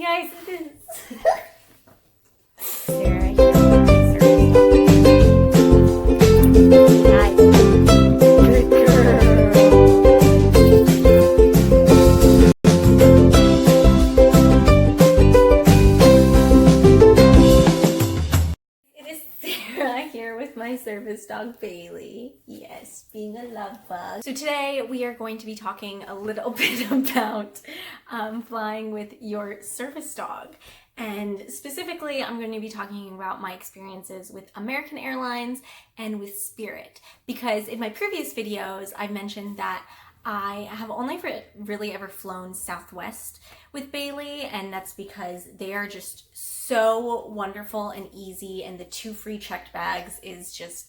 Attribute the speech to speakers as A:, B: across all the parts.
A: guys, it is Sarah here with my service dog. Hi. Good girl. It is Sarah here with my service dog Bailey. Yes, being a love bug. So today we are going to be talking a little bit about flying with your service dog. And specifically, I'm going to be talking about my experiences with American Airlines and with Spirit. Because in my previous videos, I mentioned that I have only really ever flown Southwest with Bailey, and that's because they are just so wonderful and easy, and the 2 free checked bags is just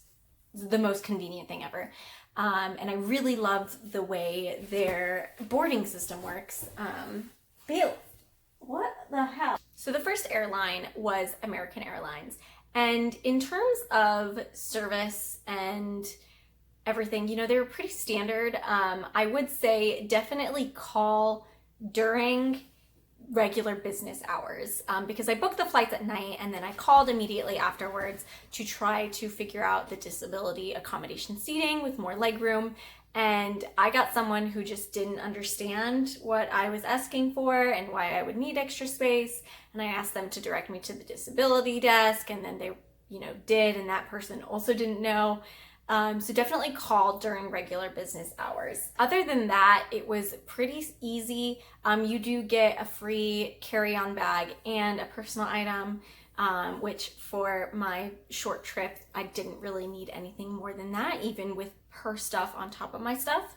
A: the most convenient thing ever. And I really love the way their boarding system works. Bailey, what the hell? So the first airline was American Airlines. And in terms of service and everything, you know, they were pretty standard. I would say definitely call during regular business hours because I booked the flights at night and then I called immediately afterwards to try to figure out the disability accommodation seating with more legroom. And I got someone who just didn't understand what I was asking for and why I would need extra space. And I asked them to direct me to the disability desk, and then they, you know, did, and that person also didn't know. So definitely call during regular business hours. Other than that, it was pretty easy. You do get a free carry-on bag and a personal item, which for my short trip, I didn't really need anything more than that, even with her stuff on top of my stuff.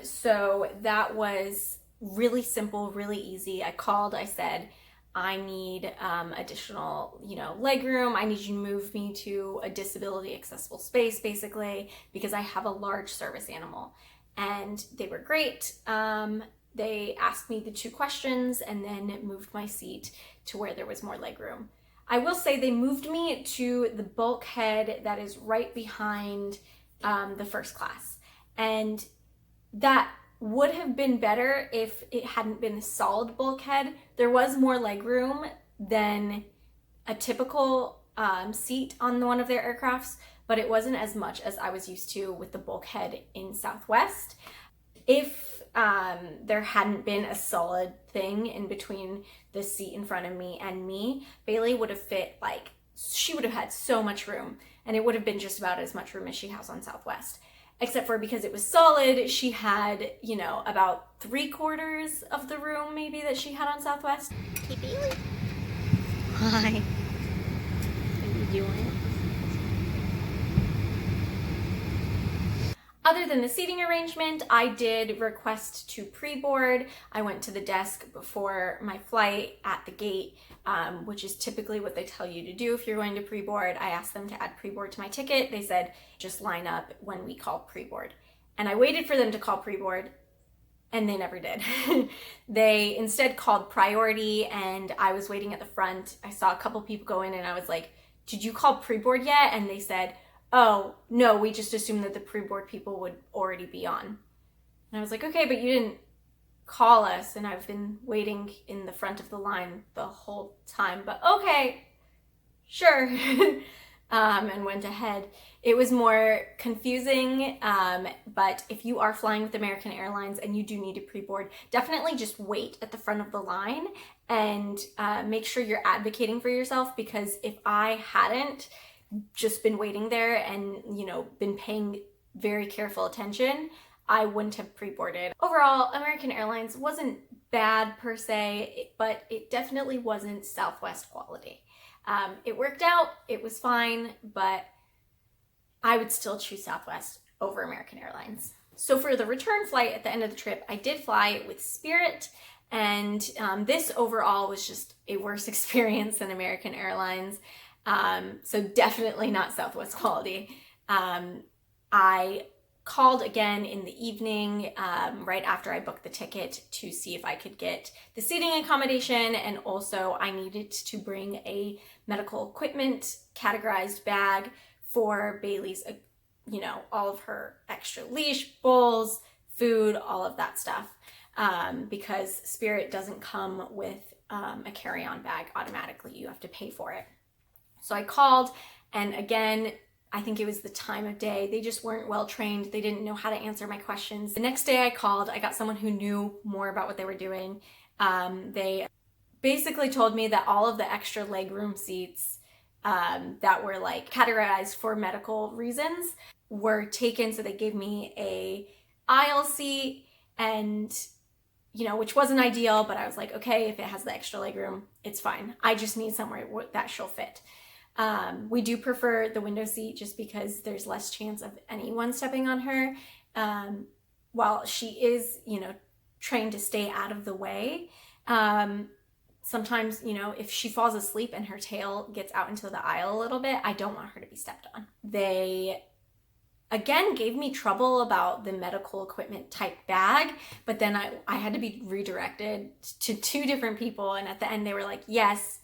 A: So that was really simple, really easy. I called, I said, I need additional, you know, legroom. I need you to move me to a disability accessible space, basically, because I have a large service animal. And they were great. They asked me the 2 questions and then moved my seat to where there was more legroom. I will say they moved me to the bulkhead that is right behind the first class. And that would have been better if it hadn't been a solid bulkhead. There was more legroom than a typical seat on one of their aircrafts, but it wasn't as much as I was used to with the bulkhead in Southwest. If there hadn't been a solid thing in between the seat in front of me and me, Bailey would have fit, like, she would have had so much room, and it would have been just about as much room as she has on Southwest. Except for because it was solid, she had, you know, about 3/4 of the room maybe that she had on Southwest. Hey, Bailey. Hi. What are you doing? Other than the seating arrangement, I did request to pre-board. I went to the desk before my flight at the gate, which is typically what they tell you to do if you're going to pre-board. I asked them to add pre-board to my ticket. They said, just line up when we call pre-board. And I waited for them to call pre-board, and they never did. They instead called priority, and I was waiting at the front. I saw a couple people go in, and I was like, did you call pre-board yet? And they said, oh, no, we just assumed that the pre-board people would already be on. And I was like, okay, but you didn't call us, and I've been waiting in the front of the line the whole time, but okay, sure. And went ahead. It was more confusing, but if you are flying with American Airlines and you do need to pre-board, definitely just wait at the front of the line and make sure you're advocating for yourself, because if I hadn't just been waiting there and, you know, been paying very careful attention, I wouldn't have pre-boarded. Overall, American Airlines wasn't bad per se, but it definitely wasn't Southwest quality. It worked out, it was fine, but I would still choose Southwest over American Airlines. So for the return flight at the end of the trip, I did fly with Spirit, and this overall was just a worse experience than American Airlines. So definitely not Southwest quality. I called again in the evening, right after I booked the ticket, to see if I could get the seating accommodation, and also I needed to bring a medical equipment categorized bag for Bailey's, you know, all of her extra leash, bowls, food, all of that stuff. because Spirit doesn't come with a carry-on bag automatically. You have to pay for it. So I called, and again, I think it was the time of day. They just weren't well trained. They didn't know how to answer my questions. The next day I called, I got someone who knew more about what they were doing. They basically told me that all of the extra legroom seats that were like categorized for medical reasons were taken. So they gave me a aisle seat, and which wasn't ideal, but I was like, okay, if it has the extra legroom, it's fine. I just need somewhere that she'll fit. We do prefer the window seat just because there's less chance of anyone stepping on her. While she is, trained to stay out of the way, sometimes, if she falls asleep and her tail gets out into the aisle a little bit, I don't want her to be stepped on. They, again, gave me trouble about the medical equipment type bag, but then I had to be redirected to 2 different people, and at the end they were like, yes,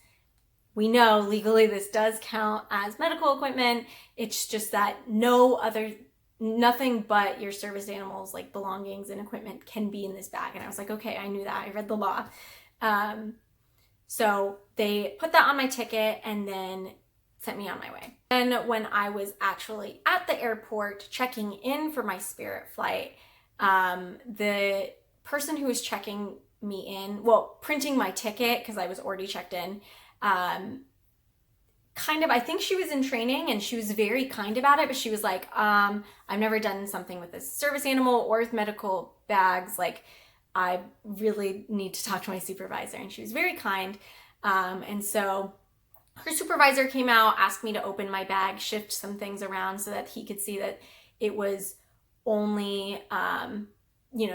A: we know legally this does count as medical equipment. It's just that nothing but your service animals, like belongings and equipment, can be in this bag. And I was like, okay, I knew that. I read the law. So they put that on my ticket and then sent me on my way. And when I was actually at the airport checking in for my Spirit flight, the person who was checking me in, printing my ticket, because I was already checked in, I think she was in training and she was very kind about it, but she was like, I've never done something with this service animal or with medical bags. Like, I really need to talk to my supervisor. And she was very kind. And so her supervisor came out, asked me to open my bag, shift some things around so that he could see that it was only,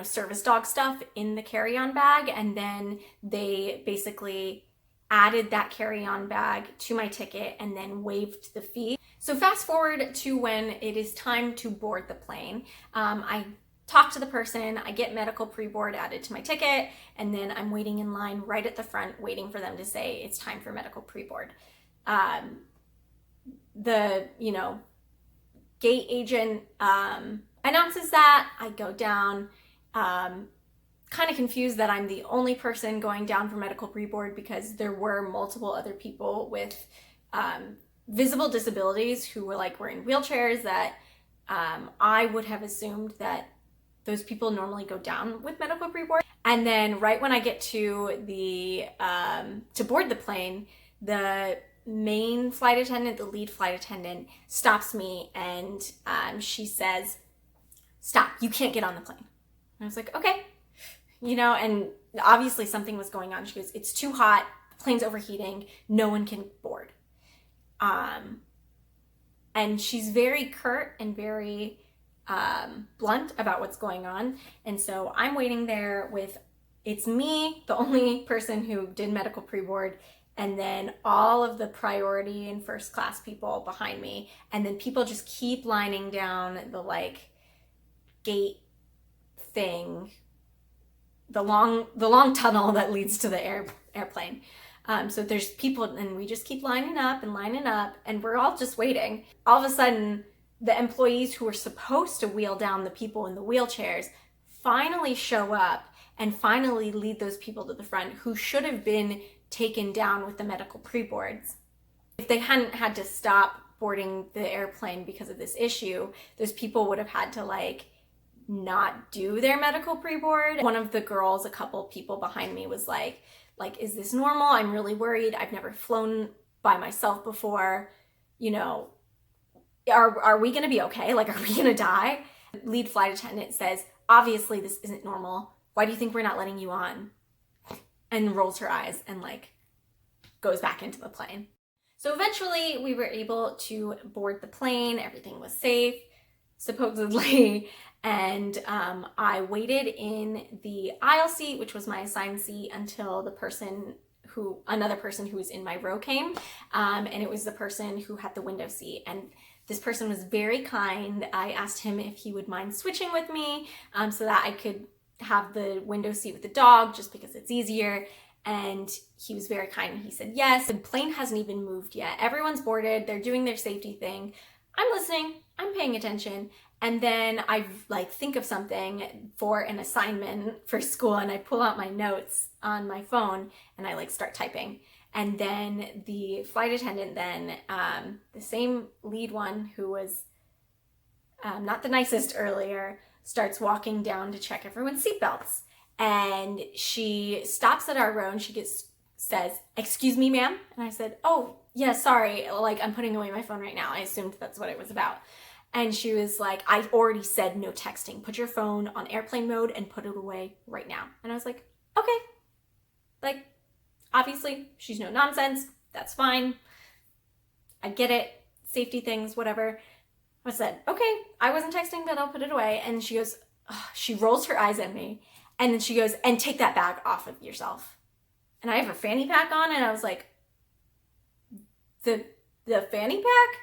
A: service dog stuff in the carry-on bag. And then they basically added that carry-on bag to my ticket and then waived the fee. So fast forward to when it is time to board the plane. I talk to the person, I get medical pre-board added to my ticket, and then I'm waiting in line right at the front, waiting for them to say it's time for medical pre-board. The gate agent announces that. I go down, kind of confused that I'm the only person going down for medical pre-board, because there were multiple other people with visible disabilities who were in wheelchairs that I would have assumed that those people normally go down with medical pre-board. And then right when I get to to board the plane, the main flight attendant, the lead flight attendant, stops me and she says, "Stop, you can't get on the plane." And I was like, okay. And obviously something was going on. She goes, "It's too hot, the plane's overheating, no one can board." And she's very curt and very blunt about what's going on. And so I'm waiting there it's me, the only person who did medical pre-board, and then all of the priority and first class people behind me. And then people just keep lining down the gate thing, the long tunnel that leads to the airplane. So there's people, and we just keep lining up, and we're all just waiting. All of a sudden, the employees who were supposed to wheel down the people in the wheelchairs finally show up and finally lead those people to the front who should have been taken down with the medical pre-boards. If they hadn't had to stop boarding the airplane because of this issue, those people would have had to not do their medical pre-board. One of the girls, a couple people behind me, was like, "Is this normal? I'm really worried. I've never flown by myself before. Are we gonna be okay? Are we gonna die?" Lead flight attendant says, "Obviously this isn't normal. Why do you think we're not letting you on?" And rolls her eyes and goes back into the plane. So eventually we were able to board the plane. Everything was safe, supposedly. And I waited in the aisle seat, which was my assigned seat, until another person who was in my row came. And it was the person who had the window seat. And this person was very kind. I asked him if he would mind switching with me so that I could have the window seat with the dog, just because it's easier. And he was very kind. He said yes. The plane hasn't even moved yet. Everyone's boarded. They're doing their safety thing. I'm listening. I'm paying attention. And then I like think of something for an assignment for school, and I pull out my notes on my phone and I like start typing. And then the flight attendant then, the same lead one who was not the nicest earlier, starts walking down to check everyone's seatbelts. And she stops at our row and she says, "Excuse me, ma'am." And I said, "Oh, yeah, sorry. Like, I'm putting away my phone right now." I assumed that's what it was about. And she was like, "I already said no texting. Put your phone on airplane mode and put it away right now." And I was like, okay. Like, obviously, she's no nonsense. That's fine. I get it. Safety things, whatever. I said, okay, I wasn't texting, but I'll put it away. And she goes, she rolls her eyes at me. And then she goes, "And take that bag off of yourself." And I have her fanny pack on. And I was like, the fanny pack?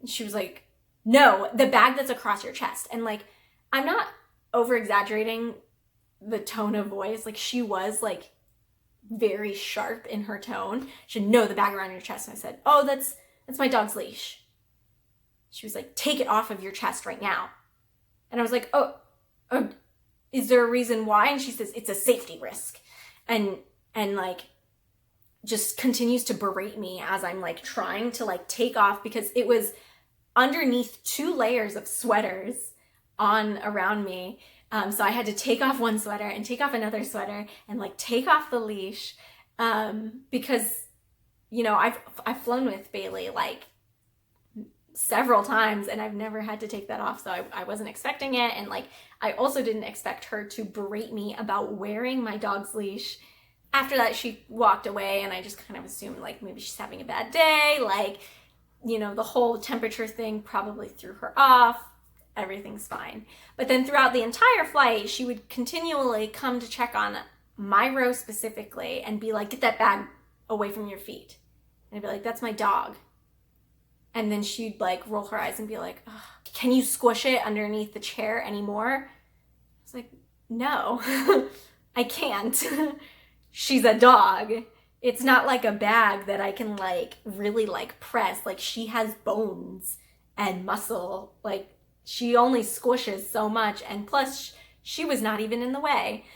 A: And she was like, "No, the bag that's across your chest." And like, I'm not over exaggerating the tone of voice. Like, she was like very sharp in her tone. She said, "No, the bag around your chest." And I said, "Oh, that's my dog's leash." She was like, "Take it off of your chest right now." And I was like, oh, is there a reason why? And she says, "It's a safety risk." And like, just continues to berate me as I'm like trying to like take off, because it was underneath 2 layers of sweaters on around me. So I had to take off one sweater and take off another sweater and like take off the leash, because, you know, I've flown with Bailey like several times and I've never had to take that off. So I wasn't expecting it. And like, I also didn't expect her to berate me about wearing my dog's leash. After that, she walked away and I just kind of assumed like maybe she's having a bad day. Like, you know, the whole temperature thing probably threw her off. Everything's fine. But then throughout the entire flight, she would continually come to check on my row specifically and be like, "Get that bag away from your feet." And I'd be like, "That's my dog." And then she'd like roll her eyes and be like, "Can you squish it underneath the chair anymore?" I was like, "No, I can't." She's a dog. It's not like a bag that I can like really like press. Like, she has bones and muscle. Like, she only squishes so much. And plus, she was not even in the way.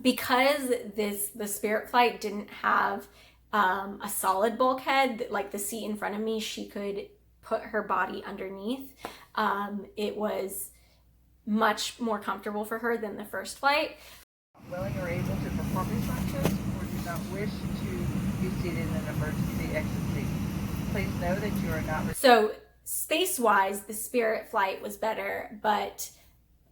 A: Because the Spirit flight didn't have a solid bulkhead, like the seat in front of me, she could put her body underneath. It was much more comfortable for her than the first flight.
B: Willing or able to perform these functions, or do not wish to be seated in an emergency exit seat. Please know that you are not...
A: So space-wise, the Spirit flight was better, but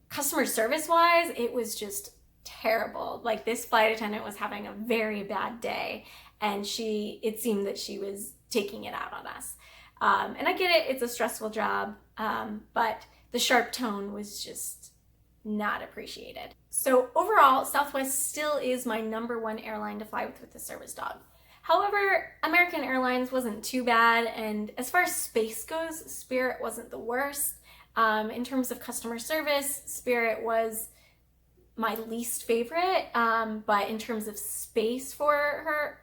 A: customer service-wise, it was just terrible. Like, this flight attendant was having a very bad day, and it seemed that she was taking it out on us. And I get it, it's a stressful job, but the sharp tone was just not appreciated. So overall, Southwest still is my #1 airline to fly with a service dog. However, American Airlines wasn't too bad, and as far as space goes, Spirit wasn't the worst. In terms of customer service, Spirit was my least favorite, but in terms of space for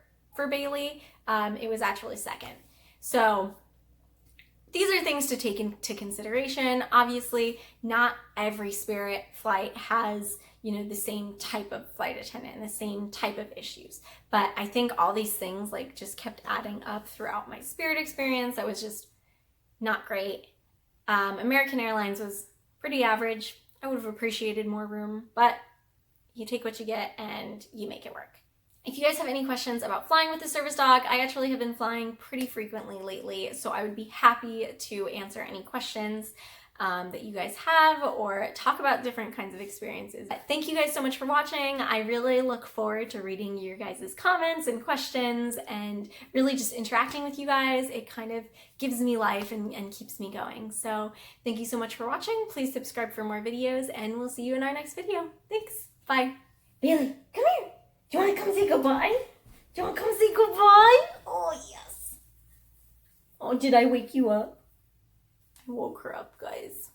A: Bailey, it was actually second. So these are things to take into consideration. Obviously, not every Spirit flight has, you know, the same type of flight attendant and the same type of issues. But I think all these things like just kept adding up throughout my Spirit experience. That was just not great. American Airlines was pretty average. I would have appreciated more room, but you take what you get and you make it work. If you guys have any questions about flying with a service dog, I actually have been flying pretty frequently lately, so I would be happy to answer any questions that you guys have or talk about different kinds of experiences. Thank you guys so much for watching. I really look forward to reading your guys' comments and questions and really just interacting with you guys. It kind of gives me life and keeps me going. So thank you so much for watching. Please subscribe for more videos and we'll see you in our next video. Thanks. Bye. Bailey, come here. Do you want to come say goodbye? Do you want to come say goodbye? Oh, yes. Oh, did I wake you up? I woke her up, guys.